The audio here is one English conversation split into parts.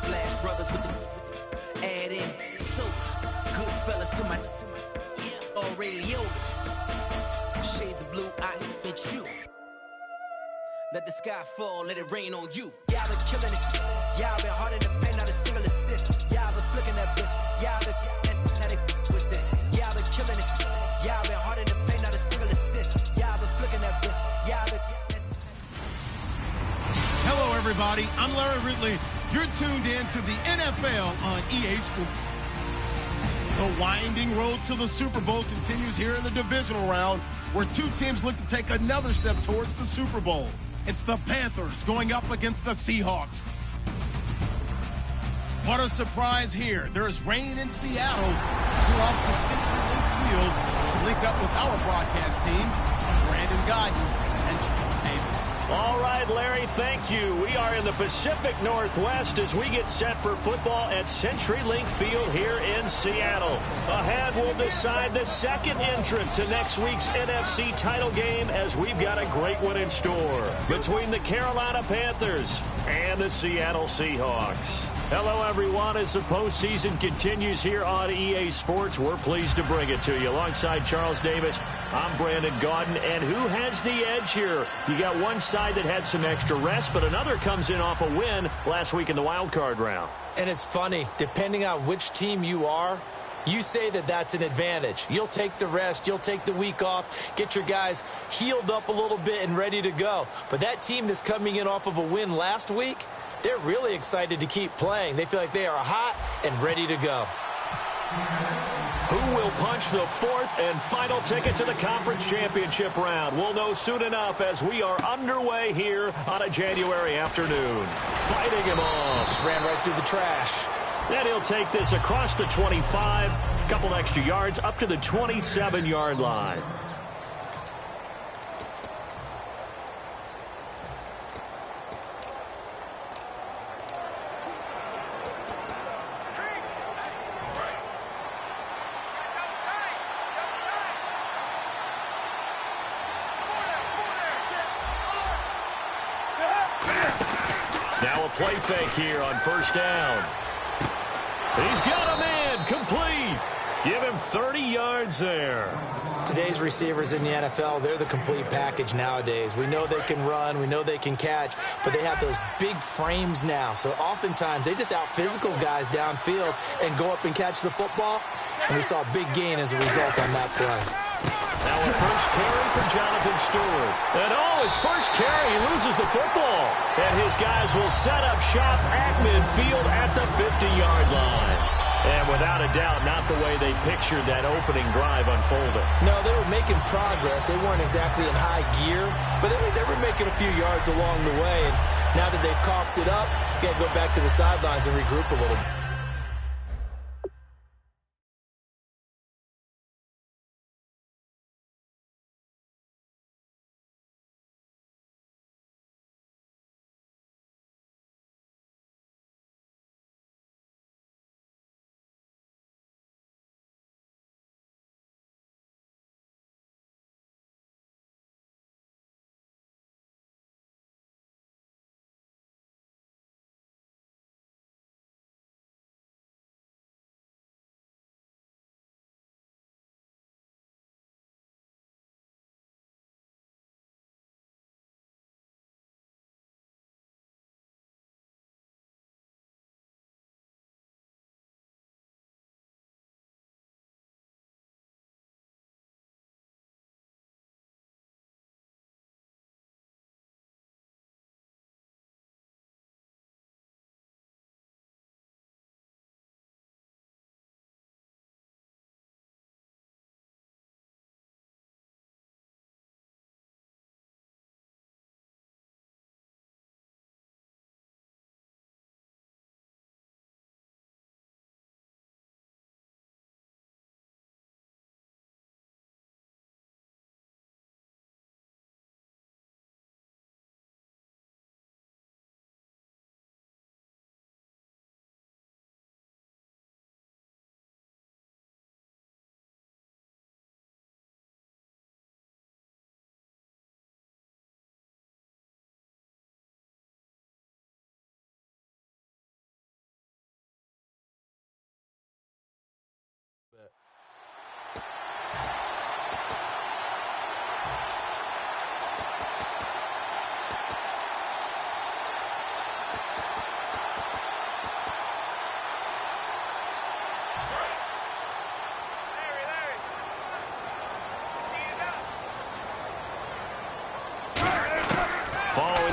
Splash Brothers with the add in soap. Good fellas to my Aureliotis. Shades of blue, I bet you. Let the sky fall, let it rain on you. Y'all been killing this. Y'all been hard in the paint, not a single assist. Y'all been flicking that bitch. Y'all been now they with this. Y'all been killing this. Y'all been hard in the paint, not a single assist. Y'all been flicking that bitch. Y'all been. Hello, everybody. I'm Larry Ridley. You're tuned in to the NFL on EA Sports. The winding road to the Super Bowl continues here in the divisional round, where two teams look to take another step towards the Super Bowl. It's the Panthers going up against the Seahawks. What a surprise here. There's rain in Seattle. We're off to CenturyLink Field to link up with our broadcast team. I'm Brandon Gaudin and Charles Davis. All right, Larry, thank you. We are in the Pacific Northwest as we get set for football at CenturyLink Field here in Seattle. Ahead, we'll decide the second entrant to next week's NFC title game as we've got a great one in store between the Carolina Panthers and the Seattle Seahawks. Hello, everyone. As the postseason continues here on EA Sports, we're pleased to bring it to you. Alongside Charles Davis, I'm Brandon Gaudin. And who has the edge here? You got one side that had some extra rest, but another comes in off a win last week in the wild card round. And it's funny, depending on which team you are, you say that that's an advantage. You'll take the rest, you'll take the week off, get your guys healed up a little bit and ready to go. But that team that's coming in off of a win last week, they're really excited to keep playing. They feel like they are hot and ready to go. Who will punch the fourth and final ticket to the conference championship round? We'll know soon enough as we are underway here on a January afternoon. Fighting him off. Just ran right through the trash. And he'll take this across the 25, a couple extra yards up to the 27-yard line. Now a play fake here on first down. He's got a man complete. Give him 30 yards there. Today's receivers in the NFL, they're the complete package nowadays. We know they can run, we know they can catch, but they have those big frames now. So oftentimes they just out-physical guys downfield and go up and catch the football. And we saw a big gain as a result on that play. Now a first carry for Jonathan Stewart. And his first carry, he loses the football. And his guys will set up shop at midfield at the 50-yard line. And without a doubt, not the way they pictured that opening drive unfolding. No, they were making progress. They weren't exactly in high gear, but they were making a few yards along the way. And now that they've coughed it up, you got to go back to the sidelines and regroup a little bit.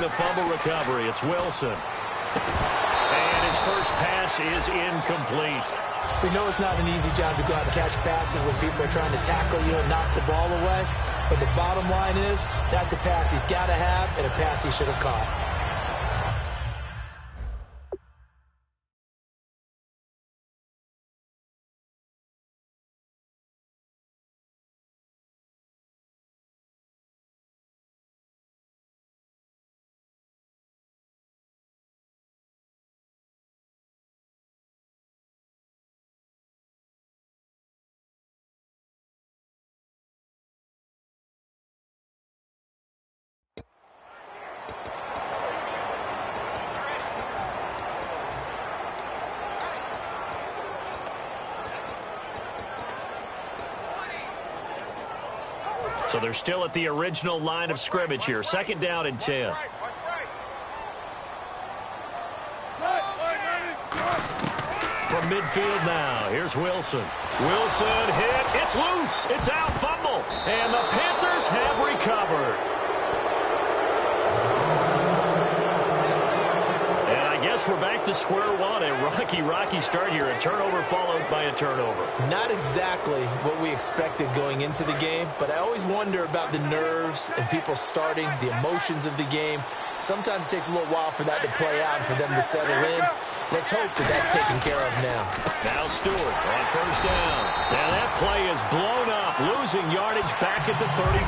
the fumble recovery. It's Wilson. And his first pass is incomplete. We know it's not an easy job to go out and catch passes when people are trying to tackle you and knock the ball away. But the bottom line is, that's a pass he's got to have and a pass he should have caught. So they're still at the original line of scrimmage here. 2nd down and 10. From midfield now, here's Wilson. Wilson hit. It's loose. It's out. Fumble. And the Panthers have recovered. And I guess we're back to square one. A rocky start here. A turnover followed by a turnover. Not exactly what we expected going into the game, but I always wonder about the nerves and people starting, the emotions of the game. Sometimes it takes a little while for that to play out and for them to settle in. Let's hope that that's taken care of now. Now Stewart on 1st down. And that play is blown up, losing yardage back at the 35.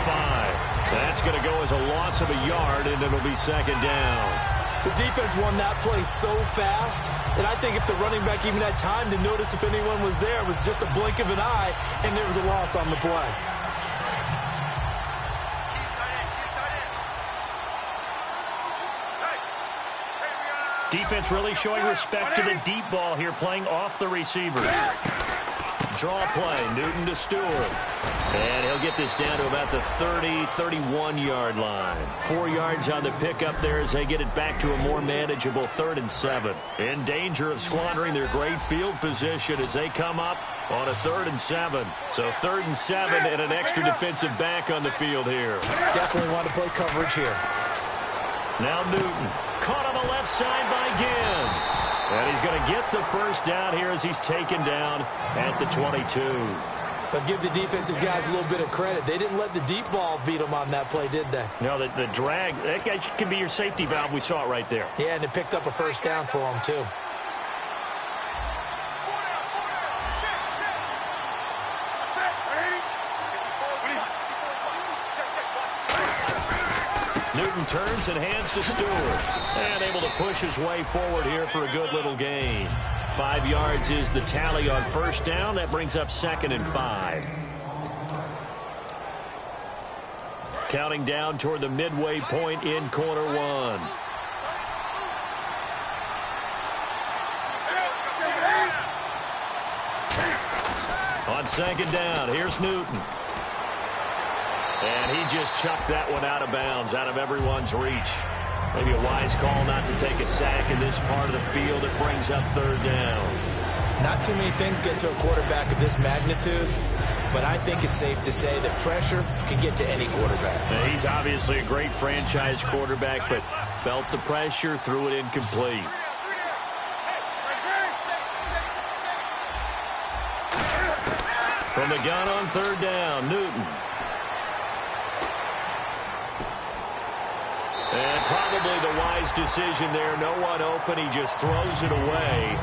That's going to go as a loss of a yard, and it'll be 2nd down. The defense won that play so fast that I think if the running back even had time to notice if anyone was there, it was just a blink of an eye, and there was a loss on the play. Defense really showing respect to the deep ball here, playing off the receivers. Draw play, Newton to Stewart. And he'll get this down to about the 31-yard line. 4 yards on the pickup there as they get it back to a more manageable 3rd and 7. In danger of squandering their great field position as they come up on a 3rd and 7. So 3rd and 7 and an extra defensive back on the field here. Definitely want to play coverage here. Now Newton, caught on the left side by Ginn. And he's going to get the 1st down here as he's taken down at the 22. But give the defensive guys a little bit of credit. They didn't let the deep ball beat them on that play, did they? No, the drag, that guy can be your safety valve. We saw it right there. Yeah, and it picked up a 1st down for him, too. Newton turns and hands to Stewart. And able to push his way forward here for a good little gain. 5 yards is the tally on 1st down. That brings up 2nd and 5. Counting down toward the midway point in quarter one. On 2nd down, here's Newton. And he just chucked that one out of bounds, out of everyone's reach. Maybe a wise call not to take a sack in this part of the field. It brings up 3rd down. Not too many things get to a quarterback of this magnitude, but I think it's safe to say that pressure can get to any quarterback. Now, he's obviously a great franchise quarterback, but felt the pressure, threw it incomplete. From the gun on 3rd down, Newton. And probably the wise decision there. No one open. He just throws it away.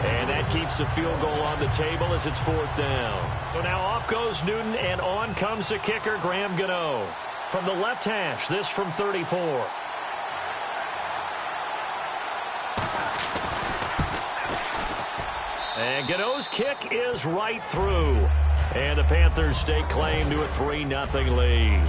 And that keeps the field goal on the table as it's 4th down. So now off goes Newton, and on comes the kicker, Graham Gano. From the left hash, this from 34. And Gano's kick is right through. And the Panthers stake claim to a 3-0 lead.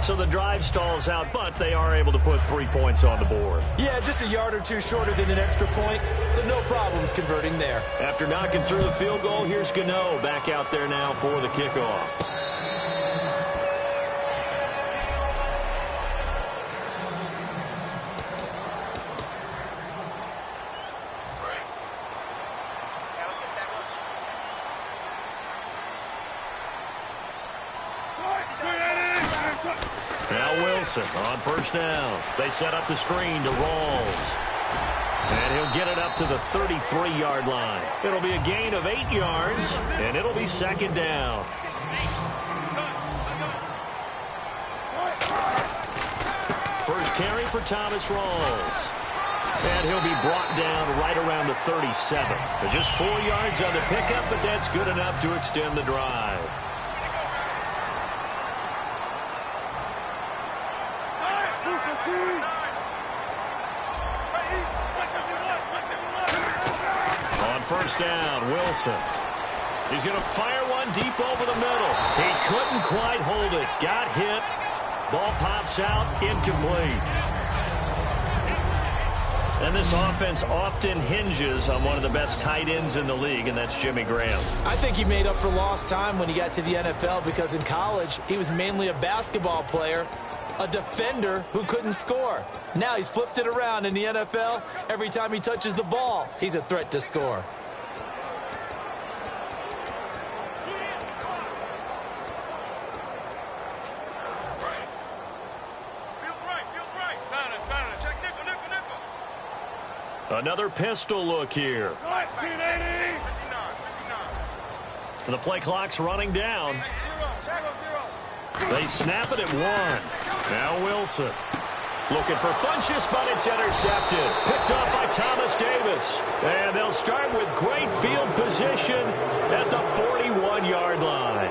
So the drive stalls out, but they are able to put 3 points on the board. Yeah, just a yard or two shorter than an extra point, so no problems converting there. After knocking through the field goal, here's Gano back out there now for the kickoff. Wilson on first down. They set up the screen to Rawls. And he'll get it up to the 33-yard line. It'll be a gain of 8 yards, and it'll be second down. First carry for Thomas Rawls. And he'll be brought down right around the 37. But just 4 yards on the pickup, but that's good enough to extend the drive. On first down, Wilson. He's going to fire one deep over the middle. He couldn't quite hold it. Got hit. Ball pops out, incomplete. And this offense often hinges on one of the best tight ends in the league, and that's Jimmy Graham. I think he made up for lost time when he got to the NFL because in college, he was mainly a basketball player, a defender who couldn't score. Now he's flipped it around in the NFL. Every time he touches the ball, he's a threat to score. Another pistol look here. And the play clock's running down. They snap it at 1. Now Wilson. Looking for Funchess, but it's intercepted. Picked up by Thomas Davis. And they'll start with great field position at the 41-yard line.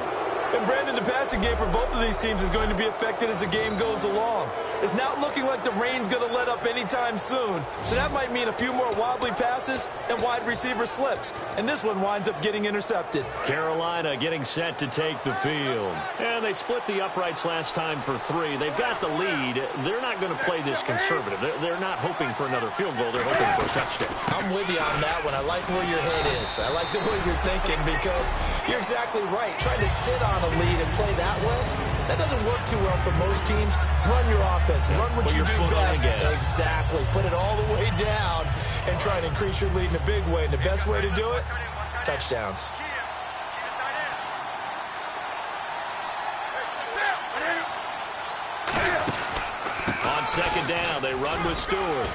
And Brandon, the passing game for both of these teams is going to be affected as the game goes along. It's not looking like the rain's going to let up anytime soon. So that might mean a few more wobbly passes and wide receiver slips. And this one winds up getting intercepted. Carolina getting set to take the field. And they split the uprights last time for 3. They've got the lead. They're not going to play this conservative. They're not hoping for another field goal. They're hoping for a touchdown. I'm with you on that one. I like where your head is. I like the way you're thinking because you're exactly right. Trying to sit on a lead and play that way, that doesn't work too well for most teams. Run your offense. Run what you do best. Exactly. Put it all the way down and try and increase your lead in a big way. And the best way to do it, touchdowns. On second down, they run with Stewart.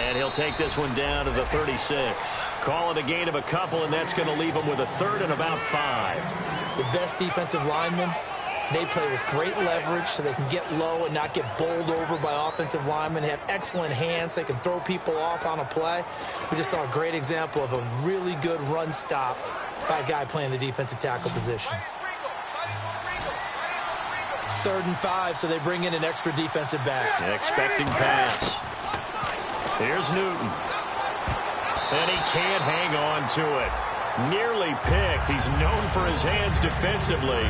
And he'll take this one down to the 36. Call it a gain of a couple, and that's going to leave him with a 3rd and about 5. The best defensive linemen, they play with great leverage so they can get low and not get bowled over by offensive linemen. They have excellent hands. They can throw people off on a play. We just saw a great example of a really good run stop by a guy playing the defensive tackle position. 3rd and 5, so they bring in an extra defensive back. Expecting pass. Here's Newton. And he can't hang on to it. Nearly picked. He's known for his hands defensively.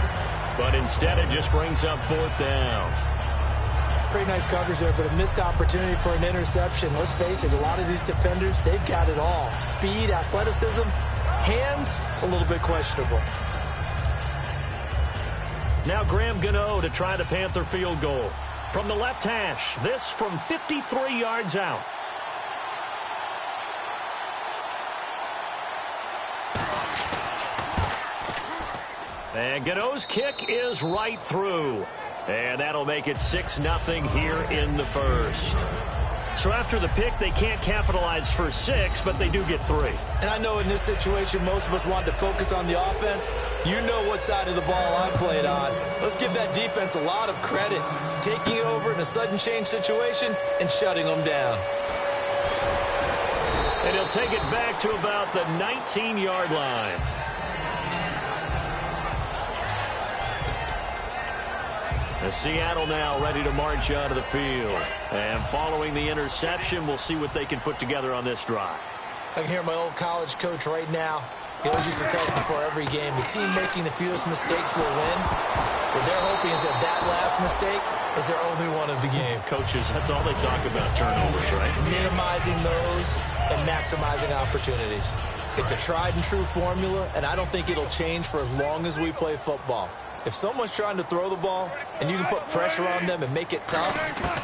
But instead it just brings up 4th down. Pretty nice coverage there, but a missed opportunity for an interception. Let's face it, a lot of these defenders, they've got it all. Speed, athleticism, hands, a little bit questionable. Now Graham Gano to try the Panther field goal. From the left hash, this from 53 yards out. And Gano's kick is right through. And that'll make it 6-0 here in the first. So after the pick, they can't capitalize for 6, but they do get 3. And I know in this situation, most of us want to focus on the offense. You know what side of the ball I played on. Let's give that defense a lot of credit. Taking over in a sudden change situation and shutting them down. And he'll take it back to about the 19-yard line. And Seattle now ready to march out of the field. And following the interception, we'll see what they can put together on this drive. I can hear my old college coach right now. He always used to tell us before every game, the team making the fewest mistakes will win. What they're hoping is that that last mistake is their only one of the game. Coaches, that's all they talk about, turnovers, right? Minimizing those and maximizing opportunities. It's a tried and true formula, and I don't think it'll change for as long as we play football. If someone's trying to throw the ball and you can put pressure on them and make it tough,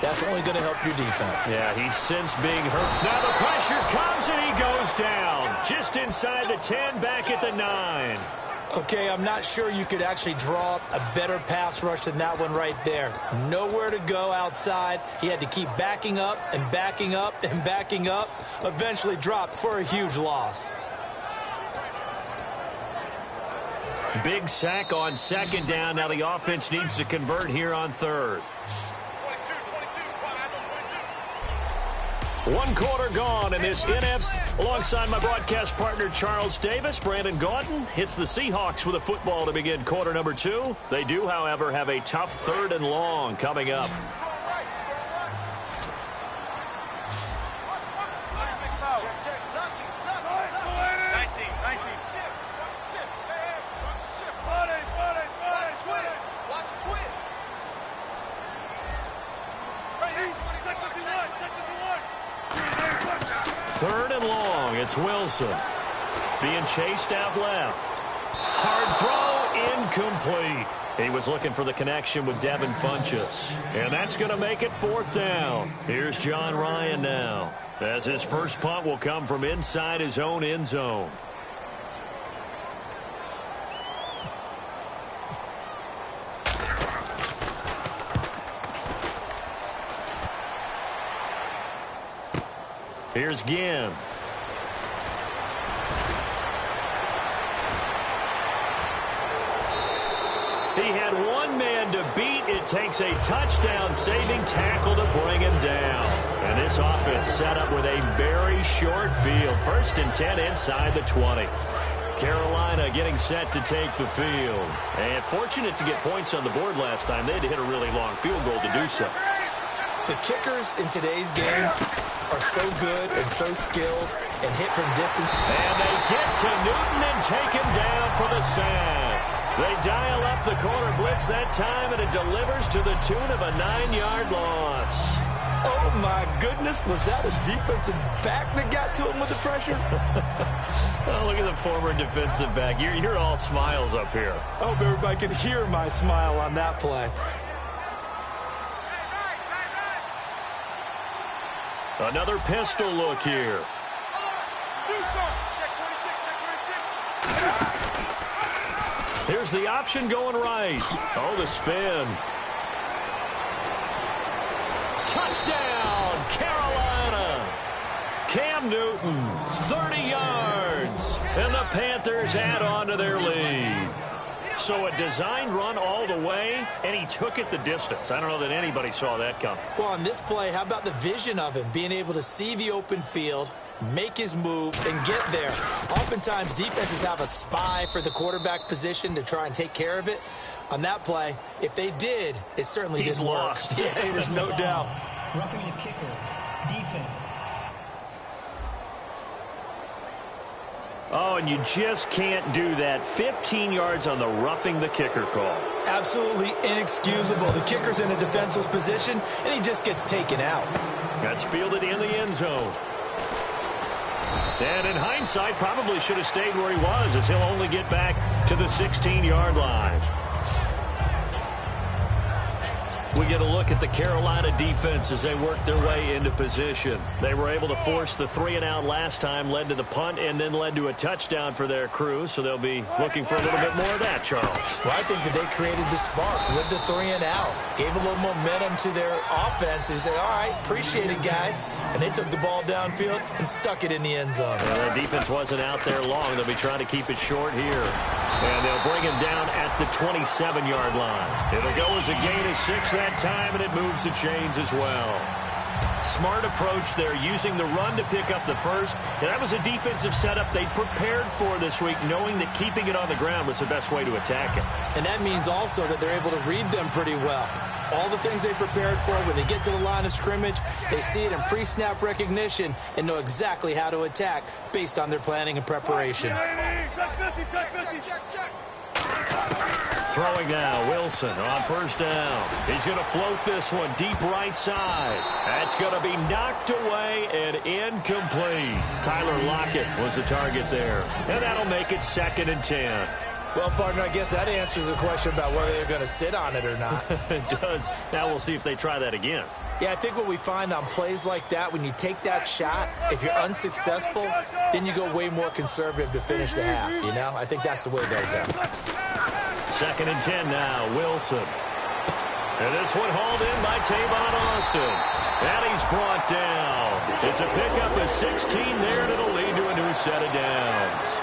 that's only going to help your defense. Yeah, he's since being hurt. Now the pressure comes and he goes down. Just inside the 10, back at the 9. Okay, I'm not sure you could actually draw up a better pass rush than that one right there. Nowhere to go outside. He had to keep backing up and backing up and backing up. Eventually dropped for a huge loss. Big sack on second down. Now the offense needs to convert here on third. 1 quarter gone in this NFs. Alongside my broadcast partner Charles Davis, Brandon Gaudin hits the Seahawks with a football to begin quarter number 2. They do, however, have a tough 3rd and long coming up. Third and long, it's Wilson. Being chased out left. Hard throw, incomplete. He was looking for the connection with Devin Funchess. And that's going to make it 4th down. Here's John Ryan now, as his first punt will come from inside his own end zone. Here's Ginn. He had one man to beat. It takes a touchdown-saving tackle to bring him down. And this offense set up with a very short field. 1st and 10 inside the 20. Carolina getting set to take the field. And fortunate to get points on the board last time. They had to hit a really long field goal to do so. The kickers in today's game are so good and so skilled and hit from distance. And they get to Newton and take him down for the sack. They dial up the corner blitz that time, and it delivers to the tune of a 9-yard loss. Oh, my goodness. Was that a defensive back that got to him with the pressure? Oh, look at the former defensive back. You're all smiles up here. I hope everybody can hear my smile on that play. Another pistol look here. Here's the option going right. Oh, the spin. Touchdown, Carolina. Cam Newton, 30 yards. And the Panthers add on to their lead. So a designed run all the way, and he took it the distance. I don't know that anybody saw that coming. Well, on this play, how about the vision of him? Being able to see the open field, make his move, and get there. Oftentimes, defenses have a spy for the quarterback position to try and take care of it. On that play, if they did, it certainly didn't work. Lost. Yeah, there's no doubt. Roughing the kicker. Defense. Oh, and you just can't do that. 15 yards on the roughing the kicker call. Absolutely inexcusable. The kicker's in a defenseless position, and he just gets taken out. That's fielded in the end zone. And in hindsight, probably should have stayed where he was, as he'll only get back to the 16-yard line. We get a look at the Carolina defense as they work their way into position. They were able to force the 3-and-out last time, led to the punt, and then led to a touchdown for their crew. So they'll be looking for a little bit more of that, Charles. Well, I think that they created the spark with the 3-and-out. Gave a little momentum to their offense. They said, all right, appreciate it, guys. And they took the ball downfield and stuck it in the end zone. Well, that defense wasn't out there long. They'll be trying to keep it short here. And they'll bring him down at the 27-yard line. It'll go as a gain of 6 that time, and it moves the chains as well. Smart approach there, using the run to pick up the first. And that was a defensive setup they prepared for this week, knowing that keeping it on the ground was the best way to attack it. And that means also that they're able to read them pretty well. All the things they prepared for, when they get to the line of scrimmage, they see it in pre-snap recognition and know exactly how to attack based on their planning and preparation. Throwing now, Wilson on first down. He's going to float this one deep right side. That's going to be knocked away and incomplete. Tyler Lockett was the target there. And that'll make it 2nd and 10. Well, partner, I guess that answers the question about whether they're going to sit on it or not. It does. Now we'll see if they try that again. Yeah, I think what we find on plays like that, when you take that shot, if you're unsuccessful, then you go way more conservative to finish the half, you know? I think that's the way they'll go. 2nd and 10 now, Wilson. And this one hauled in by Tavon Austin. And he's brought down. It's a pickup of 16 there, and it'll lead to a new set of downs.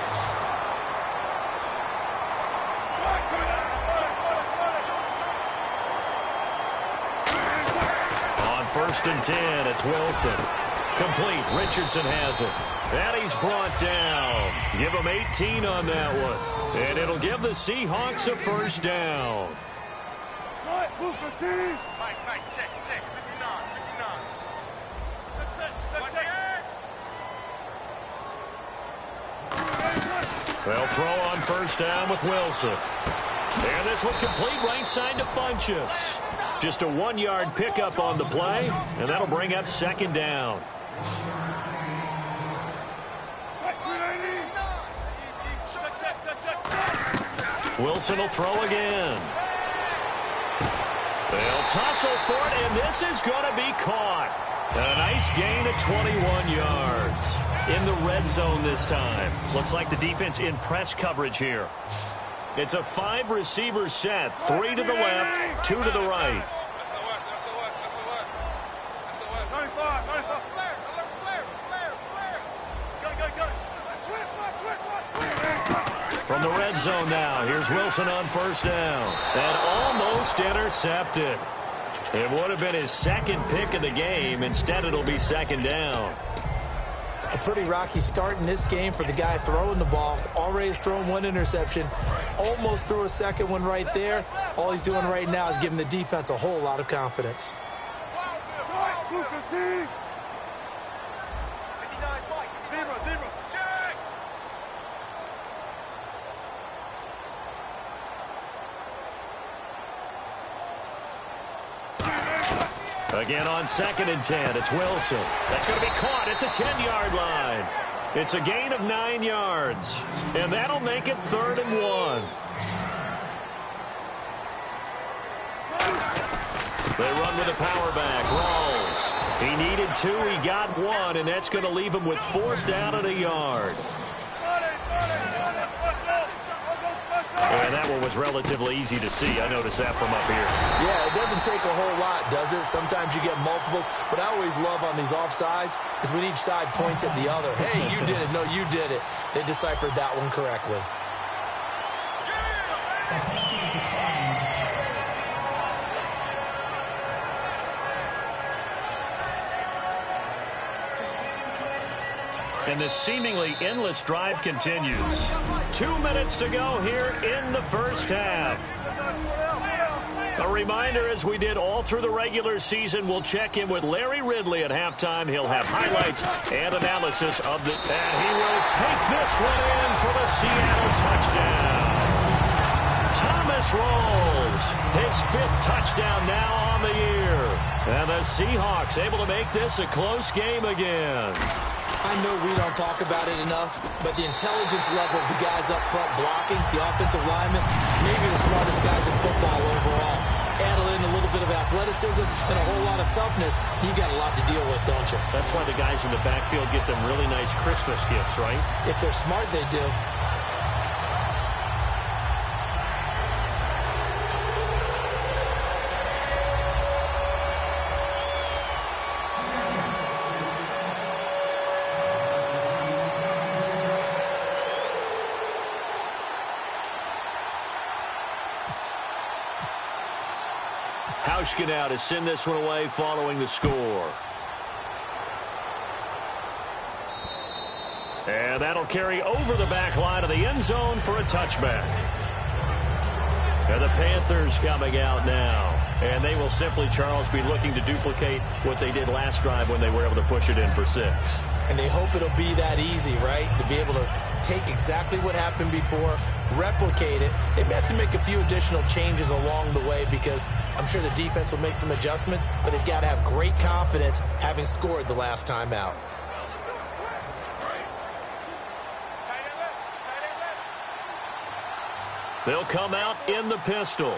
On 1st and 10, it's Wilson. Complete. Richardson has it. And he's brought down. Give him 18 on that one. And it'll give the Seahawks a 1st down. Mike, check. 59. They'll throw on 1st down with Wilson. And this one complete right side to Funchess. Just a 1-yard pickup on the play, and that'll bring up 2nd down. Wilson will throw again. They'll tussle for it, and this is going to be caught. A nice gain of 21 yards. In the red zone this time. Looks like the defense in press coverage here. It's a 5-receiver set. 3 to the left, 2 to the right. From the red zone now, here's Wilson on 1st down. And almost intercepted. It would have been his 2nd pick of the game. Instead, it'll be 2nd down. A pretty rocky start in this game for the guy throwing the ball. Already has thrown 1 interception. Almost threw a 2nd one right there. All he's doing right now is giving the defense a whole lot of confidence. Again on 2nd and 10, it's Wilson. That's going to be caught at the 10-yard line. It's a gain of 9 yards, and that'll make it 3rd and 1. They run with a power back. Rawls. He needed 2, he got 1, and that's going to leave him with 4th down and a yard. And that one was relatively easy to see. I noticed that from up here. Yeah, it doesn't take a whole lot, does it? Sometimes you get multiples. What I always love on these offsides is when each side points at the other. Hey, you did it. No, you did it. They deciphered that one correctly. And this seemingly endless drive continues. 2 minutes to go here in the 1st half. A reminder, as we did all through the regular season, we'll check in with Larry Ridley at halftime. He'll have highlights and analysis of the... And he will take this one in for the Seattle touchdown. Thomas Rawls, his 5th touchdown now on the year. And the Seahawks able to make this a close game again. I know we don't talk about it enough, but the intelligence level of the guys up front blocking, the offensive linemen, maybe the smartest guys in football overall. Add in a little bit of athleticism and a whole lot of toughness, you got a lot to deal with, don't you? That's why the guys in the backfield get them really nice Christmas gifts, right? If they're smart, they do. Hauschka now to send this one away following the score. And that'll carry over the back line of the end zone for a touchback. And the Panthers coming out now. And they will simply, Charles, be looking to duplicate what they did last drive when they were able to push it in for 6. And they hope it'll be that easy, right? To be able to take exactly what happened before, replicate it. They may have to make a few additional changes along the way because I'm sure the defense will make some adjustments, but they've got to have great confidence having scored the last time out. They'll come out in the pistol.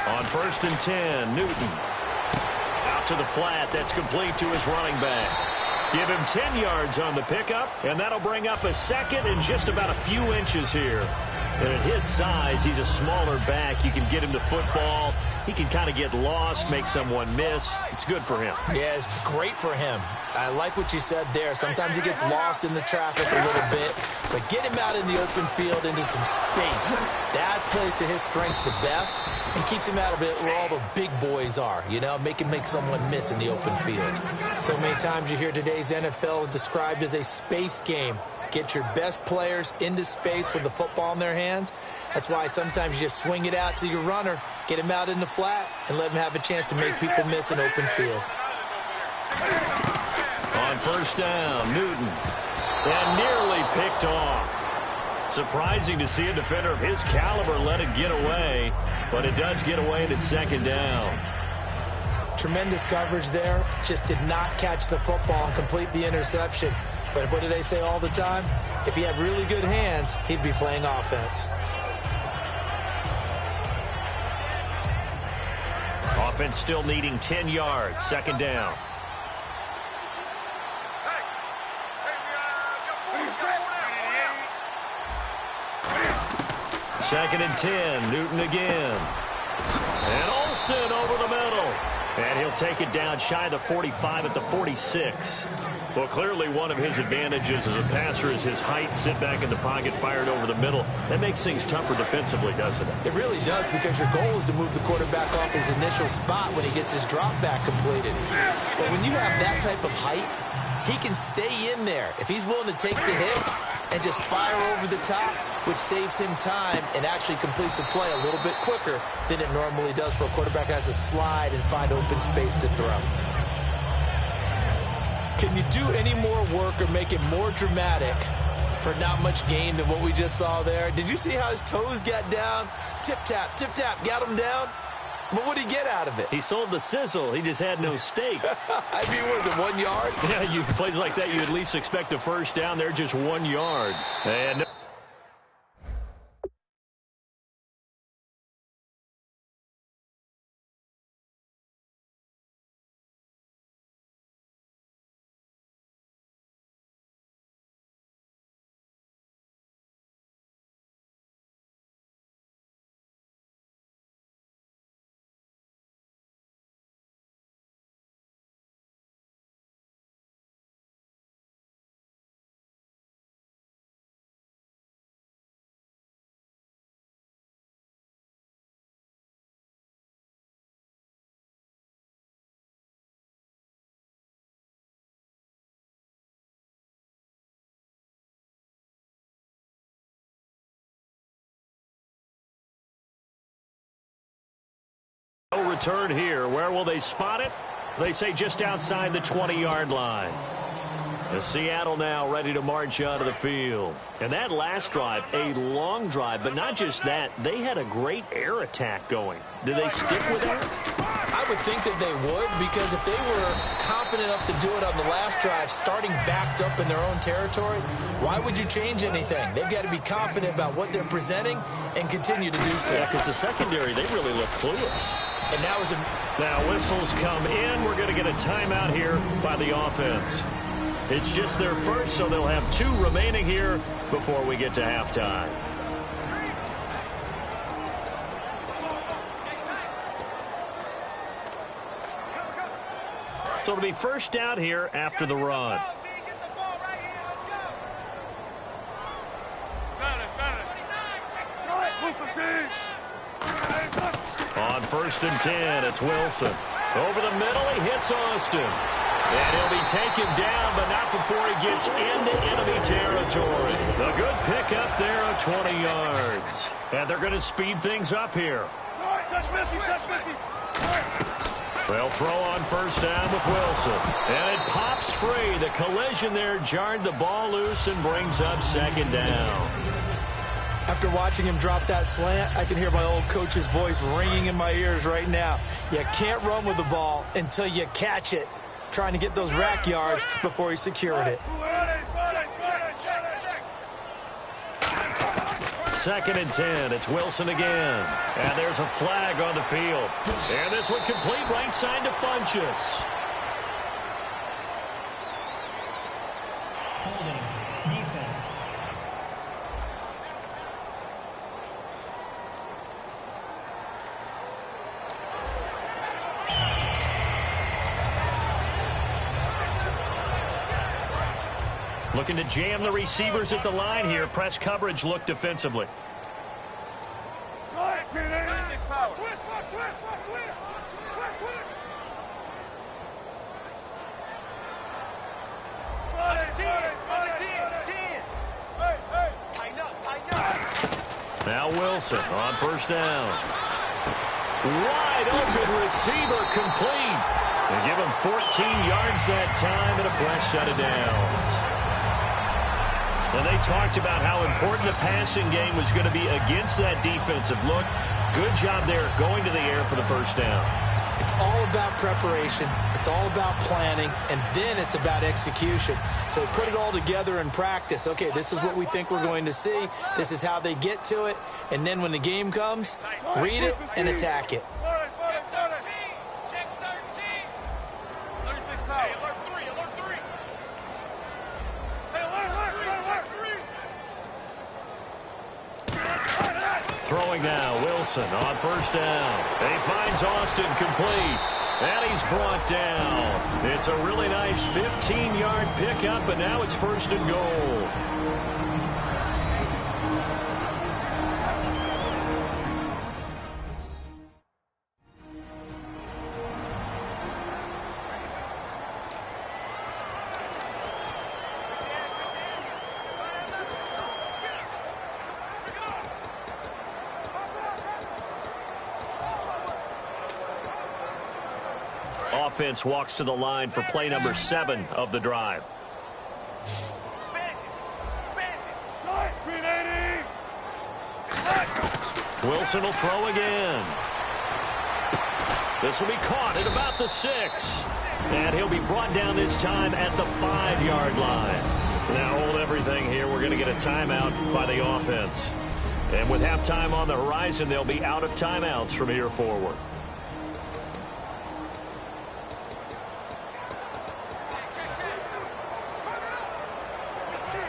On 1st and 10, Newton. Out to the flat. That's complete to his running back. Give him 10 yards on the pickup, and that'll bring up a second and just about a few inches here. And at his size, he's a smaller back. You can get him to football. He can kind of get lost, make someone miss. It's good for him. Yeah, it's great for him. I like what you said there. Sometimes he gets lost in the traffic a little bit, but get him out in the open field into some space. That plays to his strengths the best and keeps him out of it where all the big boys are, you know, make someone miss in the open field. So many times you hear today's NFL described as a space game. Get your best players into space with the football in their hands. That's why sometimes you just swing it out to your runner, get him out in the flat, and let him have a chance to make people miss in open field. On 1st down, Newton. And nearly picked off. Surprising to see a defender of his caliber let it get away, but it does get away at 2nd down. Tremendous coverage there. Just did not catch the football and complete the interception. But what do they say all the time? If he had really good hands, he'd be playing offense. Offense still needing 10 yards. 2nd down. Second and 10. Newton again. And Olsen over the middle. And he'll take it down shy of the 45 at the 46. Well, clearly one of his advantages as a passer is his height. Sit back in the pocket, fired over the middle. That makes things tougher defensively, doesn't it? It really does, because your goal is to move the quarterback off his initial spot when he gets his drop back completed. But when you have that type of height, he can stay in there if he's willing to take the hits and just fire over the top, which saves him time and actually completes a play a little bit quicker than it normally does for a quarterback who has to slide and find open space to throw. Can you do any more work or make it more dramatic for not much gain than what we just saw there? Did you see how his toes got down? Tip-tap, got him down. But what did he get out of it? He sold the sizzle. He just had no steak. I mean, was it 1 yard? Yeah, you plays like that, you at least expect a first down. They're just 1 yard. And no return here. Where will they spot it? They say just outside the 20-yard line. And Seattle now ready to march out of the field. And that last drive, a long drive, but not just that. They had a great air attack going. Did they stick with that? I would think that they would, because if they were confident enough to do it on the last drive, starting backed up in their own territory, why would you change anything? They've got to be confident about what they're presenting and continue to do so. Yeah, because the secondary, they really look clueless. And now whistles come in. We're going to get a timeout here by the offense. It's just their first, so they'll have 2 remaining here before we get to halftime. So it'll be first down here after the run. On 1st and 10, it's Wilson. Over the middle, he hits Austin. And he'll be taken down, but not before he gets into enemy territory. A good pickup there of 20 yards. And they're going to speed things up here. They'll throw on first down with Wilson. And it pops free. The collision there jarred the ball loose and brings up 2nd down. After watching him drop that slant, I can hear my old coach's voice ringing in my ears right now. You can't run with the ball until you catch it, trying to get those rack yards before he's securing it. 2nd and 10. It's Wilson again. And there's a flag on the field. And this one complete right side to Funchess. Holding. Defense. Looking to jam the receivers at the line here. Press coverage look defensively. Now Wilson on 1st down. Wide open receiver complete. They give him 14 yards that time and a fresh set of downs. And they talked about how important the passing game was going to be against that defensive look. Good job there going to the air for the 1st down. It's all about preparation. It's all about planning. And then it's about execution. So put it all together in practice. Okay, this is what we think we're going to see. This is how they get to it. And then when the game comes, read it and attack it. Throwing now, Wilson on 1st down. He finds Austin complete. And he's brought down. It's a really nice 15-yard pickup, but now it's 1st and goal. Offense walks to the line for play number 7 of the drive. Wilson will throw again. This will be caught at about the 6. And he'll be brought down this time at the 5-yard line. Now hold everything here. We're going to get a timeout by the offense. And with halftime on the horizon, they'll be out of timeouts from here forward.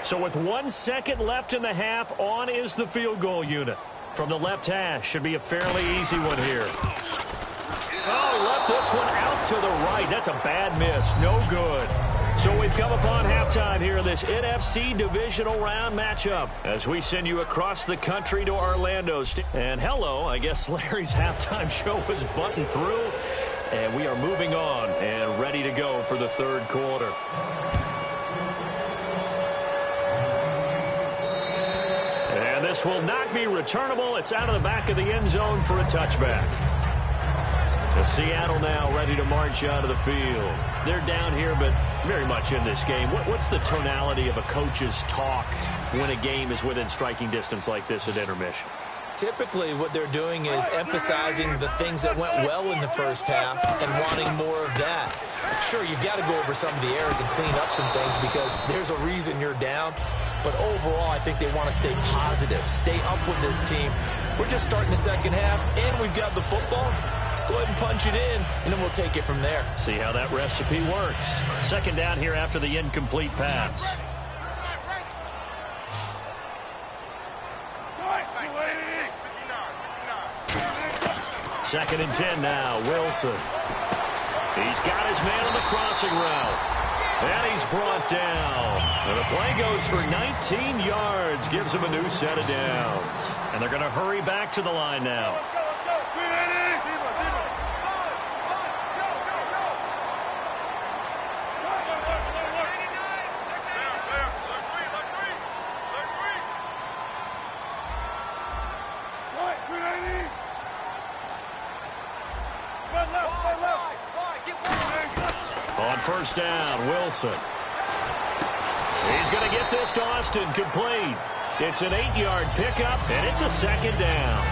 So with 1 second left in the half, on is the field goal unit. From the left hash, should be a fairly easy one here. Oh, he left this one out to the right. That's a bad miss. No good. So we've come upon halftime here in this NFC divisional round matchup as we send you across the country to Orlando. And hello, I guess Larry's halftime show was buttoned through. And we are moving on and ready to go for the 3rd quarter. This will not be returnable. It's out of the back of the end zone for a touchback. The Seattle now ready to march out of the field. They're down here, but very much in this game. What's the tonality of a coach's talk when a game is within striking distance like this at intermission? Typically, what they're doing is emphasizing the things that went well in the 1st half and wanting more of that. Sure, you've got to go over some of the errors and clean up some things because there's a reason you're down. But overall, I think they want to stay positive, stay up with this team. We're just starting the 2nd half, and we've got the football. Let's go ahead and punch it in, and then we'll take it from there. See how that recipe works. 2nd down here after the incomplete pass. Second and 10 now, Wilson. He's got his man on the crossing route. And he's brought down. And the play goes for 19 yards. Gives him a new set of downs. And they're going to hurry back to the line now. On 1st down, Wilson. He's going to get this to Austin complete. It's an 8-yard pickup, and it's a 2nd down.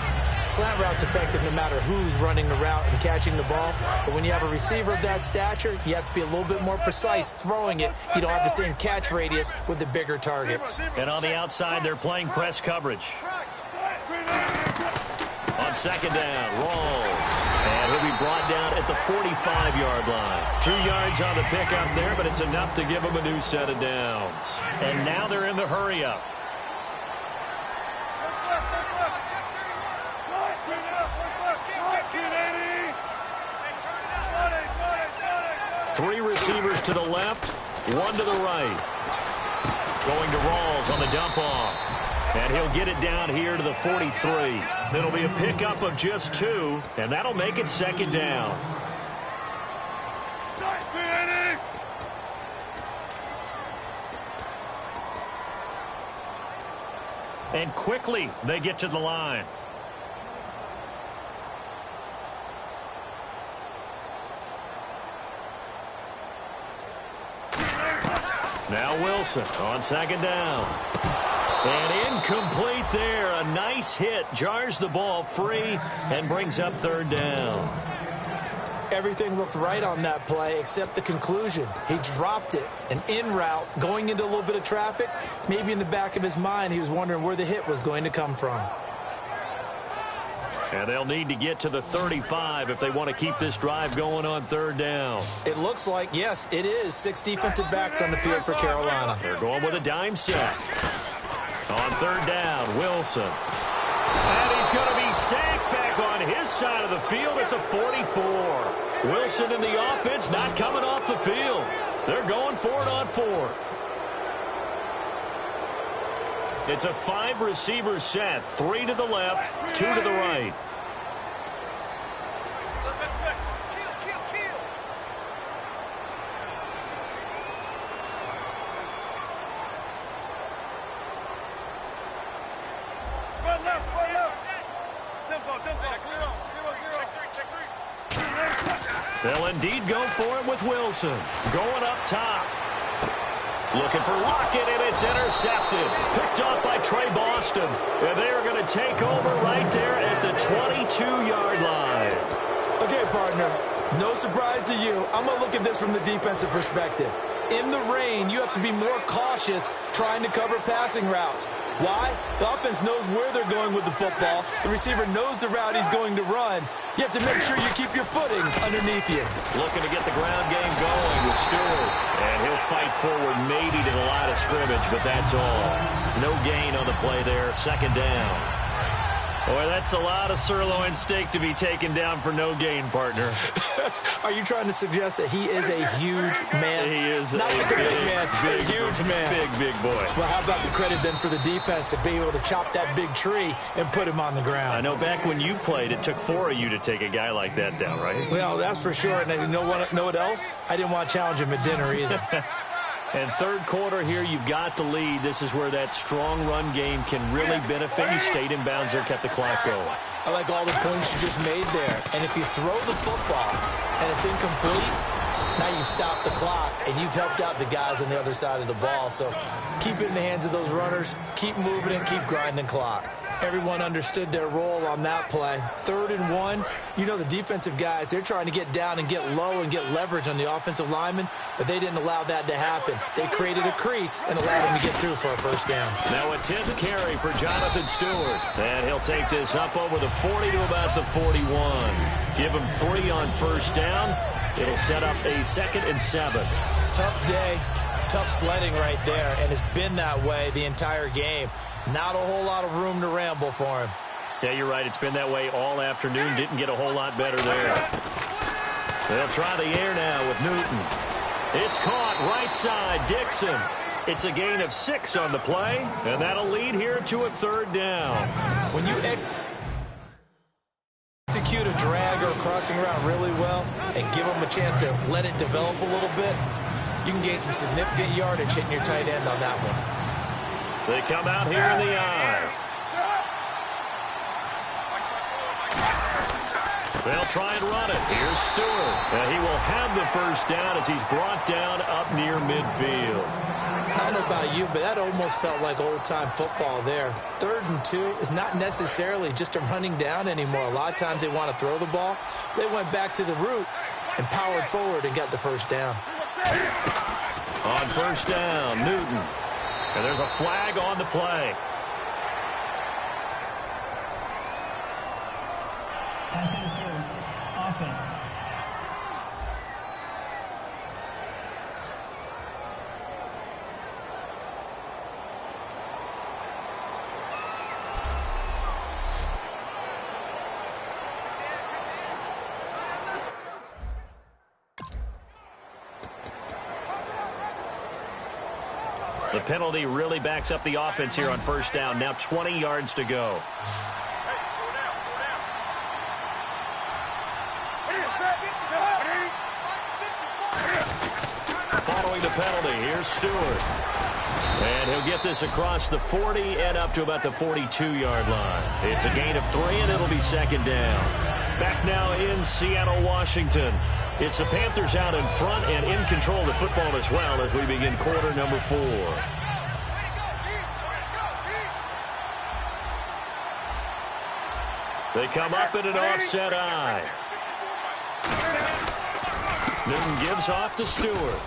Slant route's effective no matter who's running the route and catching the ball. But when you have a receiver of that stature, you have to be a little bit more precise throwing it. You don't have the same catch radius with the bigger targets. And on the outside, they're playing press coverage. On second down, Rawls. And he'll be brought down at the 45-yard line. 2 yards on the pickup there, but it's enough to give him a new set of downs. And now they're in the hurry-up. Three receivers to the left, one to the right. Going to Rawls on the dump-off. And he'll get it down here to the 43. It'll be a pickup of just 2, and that'll make it second down. And quickly, they get to the line. Now Wilson on second down. And incomplete there. A nice hit. Jars the ball free and brings up third down. Everything looked right on that play except the conclusion. He dropped it. An in route going into a little bit of traffic. Maybe in the back of his mind he was wondering where the hit was going to come from. And they'll need to get to the 35 if they want to keep this drive going on third down. It looks like, yes, it is 6 defensive backs on the field for Carolina. They're going with a dime set. On third down, Wilson. And he's going to be sacked back on his side of the field at the 44. Wilson and the offense not coming off the field. They're going for it on fourth. It's a 5-receiver set. 3 to the left, 2 to the right. They'll indeed go for it with Wilson. Going up top. Looking for Lockett, and it's intercepted. Picked off by Trey Boston. And they are going to take over right there at the 22-yard line. Okay, partner, no surprise to you. I'm going to look at this from the defensive perspective. In the rain, you have to be more cautious trying to cover passing routes. Why? The offense knows where they're going with the football. The receiver knows the route he's going to run. You have to make sure you keep your footing underneath you. Looking to get the ground game going with Stewart. And he'll fight forward maybe to the line of scrimmage, but that's all. No gain on the play there. Second down. Boy, that's a lot of sirloin steak to be taken down for no gain, partner. Are you trying to suggest that he is a huge man? He is not just a big man, a huge man. Big boy. Well, how about the credit then for the defense to be able to chop that big tree and put him on the ground? I know back when you played, it took 4 of you to take a guy like that down, right? Well, that's for sure. And you know what else? I didn't want to challenge him at dinner either. And third quarter here, you've got the lead. This is where that strong run game can really benefit you. Stayed in bounds there, kept the clock going. I like all the points you just made there. And if you throw the football and it's incomplete, now you stop the clock and you've helped out the guys on the other side of the ball. So keep it in the hands of those runners. Keep moving it. Keep grinding clock. Everyone understood their role on that play. 3rd and 1. You know the defensive guys, they're trying to get down and get low and get leverage on the offensive linemen, but they didn't allow that to happen. They created a crease and allowed him to get through for a first down. Now a 10th carry for Jonathan Stewart. And he'll take this up over the 40 to about the 41. Give him 3 on first down. It'll set up a 2nd and 7. Tough day, tough sledding right there, and it's been that way the entire game. Not a whole lot of room to ramble for him. Yeah, you're right. It's been that way all afternoon. Didn't get a whole lot better there. They'll try the air now with Newton. It's caught right side. Dixon. It's a gain of 6 on the play, and that'll lead here to a 3rd down. When you execute a drag or a crossing route really well and give them a chance to let it develop a little bit, you can gain some significant yardage hitting your tight end on that one. They come out here in the eye. They'll try and run it. Here's Stewart. And he will have the first down as he's brought down up near midfield. I don't know about you, but that almost felt like old-time football there. 3rd and 2 is not necessarily just a running down anymore. A lot of times they want to throw the ball. They went back to the roots and powered forward and got the first down. On first down, Newton. And there's a flag on the play. Pass interference. Offense. The penalty really backs up the offense here on first down. Now 20 yards to go. Following the penalty, here's Stewart. And he'll get this across the 40 and up to about the 42-yard line. It's a gain of 3, and it'll be second down. Back now in Seattle, Washington. It's the Panthers out in front and in control of the football as well as we begin quarter number 4. They come up in an offset eye. Newton gives off to Stewart.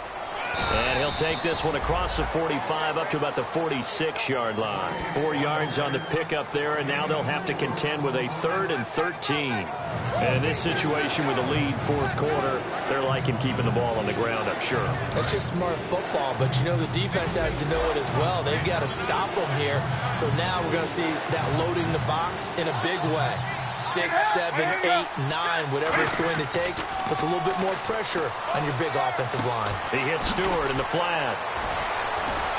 And he'll take this one across the 45 up to about the 46-yard line. 4 yards on the pickup there, and now they'll have to contend with a 3rd and 13. And in this situation with a lead fourth quarter, they're liking keeping the ball on the ground, I'm sure. That's just smart football, but you know the defense has to know it as well. They've got to stop them here. So now we're going to see that loading the box in a big way. 6, 7, 8, 9, whatever it's going to take, puts a little bit more pressure on your big offensive line. He hits Stewart in the flat.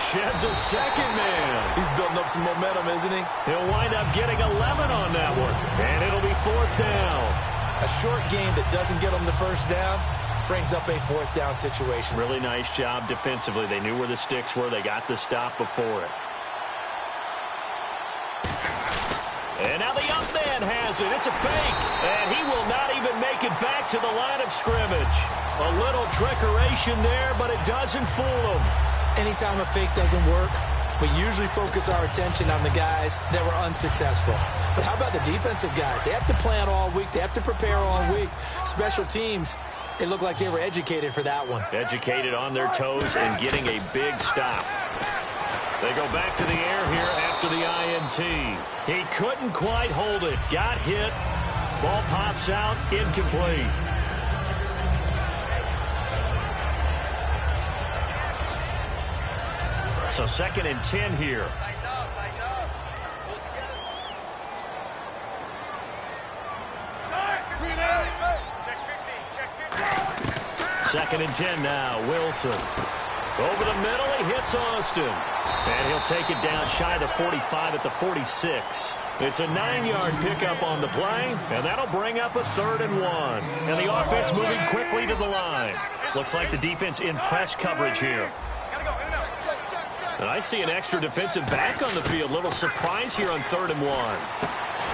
Sheds a second man. He's building up some momentum, isn't he? He'll wind up getting 11 on that one, and it'll be 4th down. A short game that doesn't get them the first down brings up a 4th down situation. Really nice job defensively. They knew where the sticks were. They got the stop before it. And now the up man has it. It's a fake. And he will not even make it back to the line of scrimmage. A little trickeration there, but it doesn't fool him. Anytime a fake doesn't work, we usually focus our attention on the guys that were unsuccessful. But how about the defensive guys? They have to plan all week. They have to prepare all week. Special teams, it looked like they were educated for that one. Educated on their toes and getting a big stop. They go back to the air here after the INT. He couldn't quite hold it. Got hit. Ball pops out. Incomplete. So 2nd and 10 here. Second and 10 now. Wilson. Over the middle, he hits Austin. And he'll take it down shy of the 45 at the 46. It's a 9-yard pickup on the play, and that'll bring up a 3rd and 1. And the offense moving quickly to the line. Looks like the defense in press coverage here. And I see an extra defensive back on the field. Little surprise here on 3rd and 1.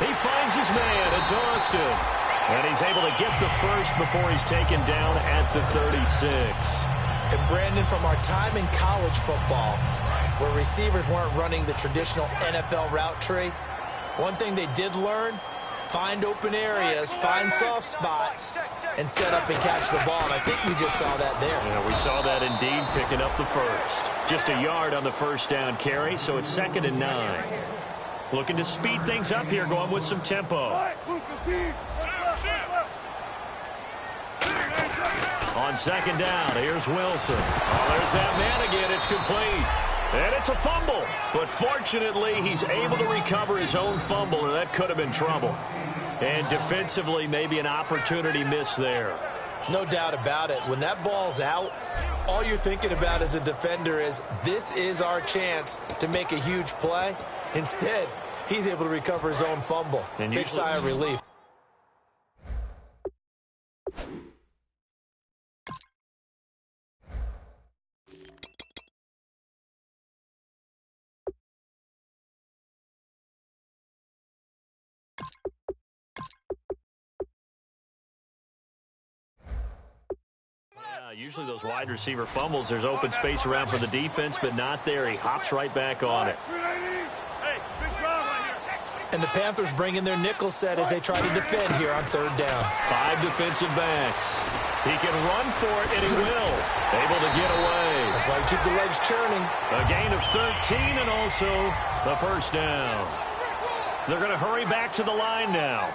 He finds his man. It's Austin. And he's able to get the first before he's taken down at the 36. And Brandon, from our time in college football, where receivers weren't running the traditional NFL route tree, one thing they did learn, find open areas, find soft spots, and set up and catch the ball. And I think we just saw that there. Yeah, we saw that indeed, picking up the first. Just a yard on the first down carry, so it's 2nd and 9. Looking to speed things up here, going with some tempo. On 2nd down, here's Wilson. Oh, there's that man again. It's complete. And it's a fumble. But fortunately, he's able to recover his own fumble, or that could have been trouble. And defensively, maybe an opportunity miss there. No doubt about it. When that ball's out, all you're thinking about as a defender is, this is our chance to make a huge play. Instead, he's able to recover his own fumble. And big sigh of relief. Usually those wide receiver fumbles, there's open space around for the defense, but not there. He hops right back on it. And the Panthers bring in their nickel set as they try to defend here on 3rd down. 5 defensive backs. He can run for it, and he will. Able to get away. That's why you keep the legs churning. A gain of 13 and also the first down. They're going to hurry back to the line now.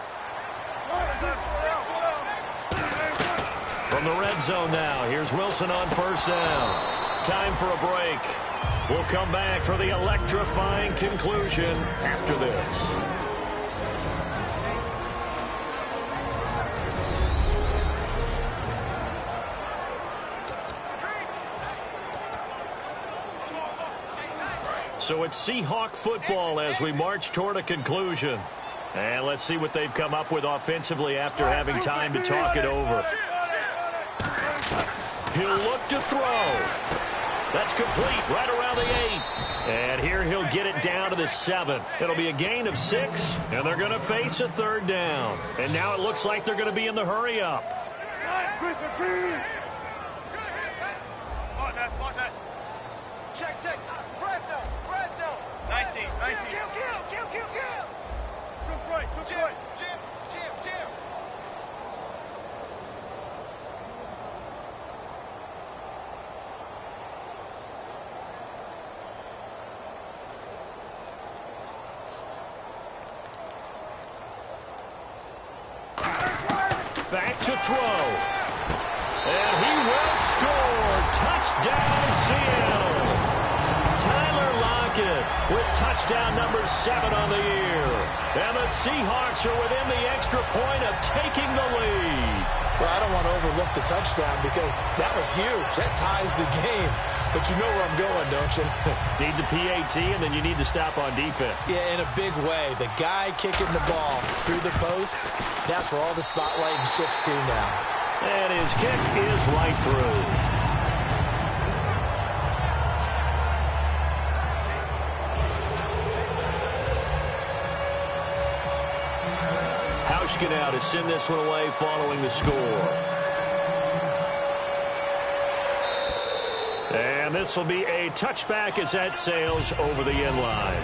From the red zone now, here's Wilson on first down. Time for a break. We'll come back for the electrifying conclusion after this. So it's Seahawk football as we march toward a conclusion. And let's see what they've come up with offensively after having time to talk it over. He'll look to throw. That's complete right around the 8. And here he'll get it down to the 7. It'll be a gain of 6, and they're going to face a third down. And now it looks like they're going to be in the hurry-up. Check. Fresno. 19. Kill. Took right. Jim. Back to throw. And he will score. Touchdown, Seattle. Tyler Lockett with touchdown number 7 on the year. And the Seahawks are within the extra point of taking the lead. Well, I don't want to overlook the touchdown because that was huge. That ties the game. But you know where I'm going, don't you? Need the PAT, and then you need to stop on defense. Yeah, in a big way. The guy kicking the ball through the post, that's where all the spotlight shifts to now. And his kick is right through. Hauschka now to send this one away following the score. And this will be a touchback as that sails over the end line.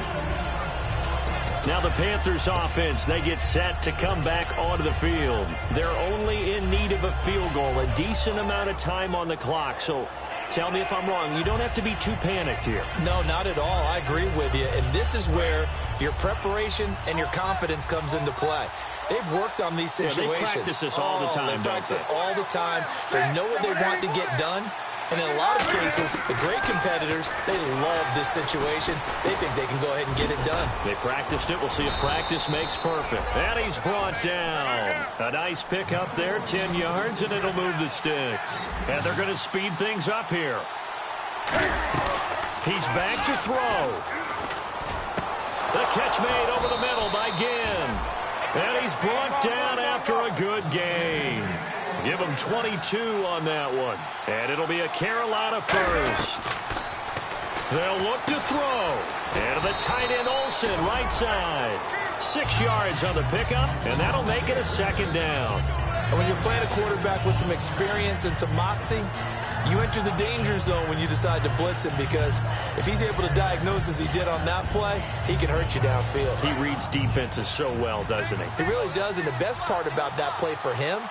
Now the Panthers offense, they get set to come back onto the field. They're only in need of a field goal, a decent amount of time on the clock. So tell me if I'm wrong. You don't have to be too panicked here. No, not at all. I agree with you. And this is where your preparation and your confidence comes into play. They've worked on these situations. Yeah, they practice this all the time. They practice it all the time. They know what they want to get done. And in a lot of cases, the great competitors, they love this situation. They think they can go ahead and get it done. They practiced it. We'll see if practice makes perfect. And he's brought down. A nice pick up there, 10 yards, and it'll move the sticks. And they're going to speed things up here. He's back to throw. The catch made over the middle by Ginn. And he's brought down after a good gain. Give him 22 on that one. And it'll be a Carolina first. They'll look to throw. And the tight end Olsen, right side. 6 yards on the pickup, and that'll make it a second down. And when you're playing a quarterback with some experience and some moxie, you enter the danger zone when you decide to blitz him, because if he's able to diagnose as he did on that play, he can hurt you downfield. He reads defenses so well, doesn't he? He really does, and the best part about that play for him,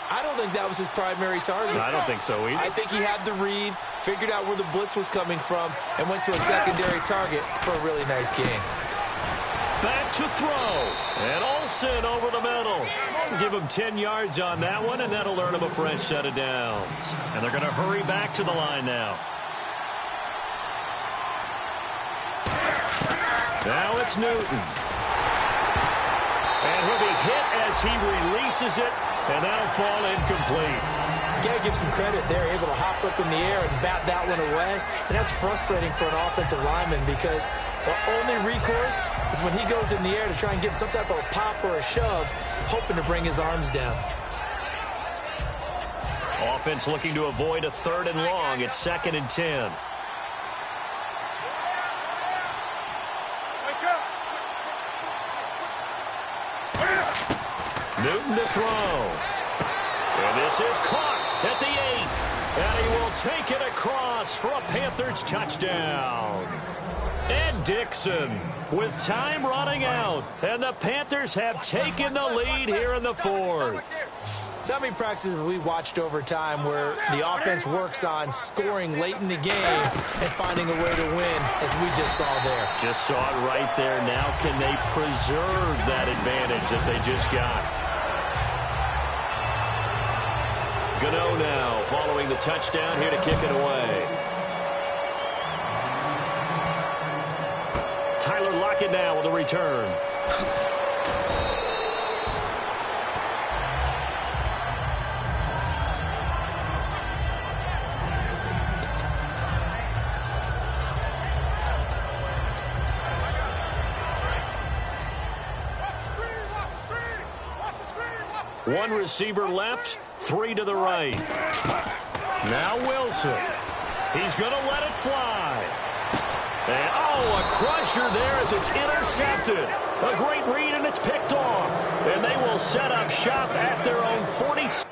I don't think that was his primary target. I don't think so either. I think he had the read, figured out where the blitz was coming from, and went to a secondary target for a really nice game. Back to throw. And Olsen over the middle. Give him 10 yards on that one, and that'll earn him a fresh set of downs. And they're going to hurry back to the line now. Now it's Newton. And he'll be hit as he releases it, and that'll fall incomplete. You got to give some credit there, able to hop up in the air and bat that one away. And that's frustrating for an offensive lineman, because the only recourse is when he goes in the air to try and get some type of a pop or a shove, hoping to bring his arms down. Offense looking to avoid a 3rd and long. It's 2nd and 10. Newton to throw. And this is caught at the 8. And he will take it across for a Panthers touchdown. Ed Dickson with time running out. And the Panthers have taken the lead here in the 4th. So how many practices have we watched over time where the offense works on scoring late in the game and finding a way to win, as we just saw there? Just saw it right there. Now can they preserve that advantage that they just got? Gano now following the touchdown here to kick it away. Tyler Lockett now with a return. One receiver left, 3 to the right. Now Wilson. He's going to let it fly. And, oh, a crusher there as it's intercepted. A great read, and it's picked off. And they will set up shop at their own 46.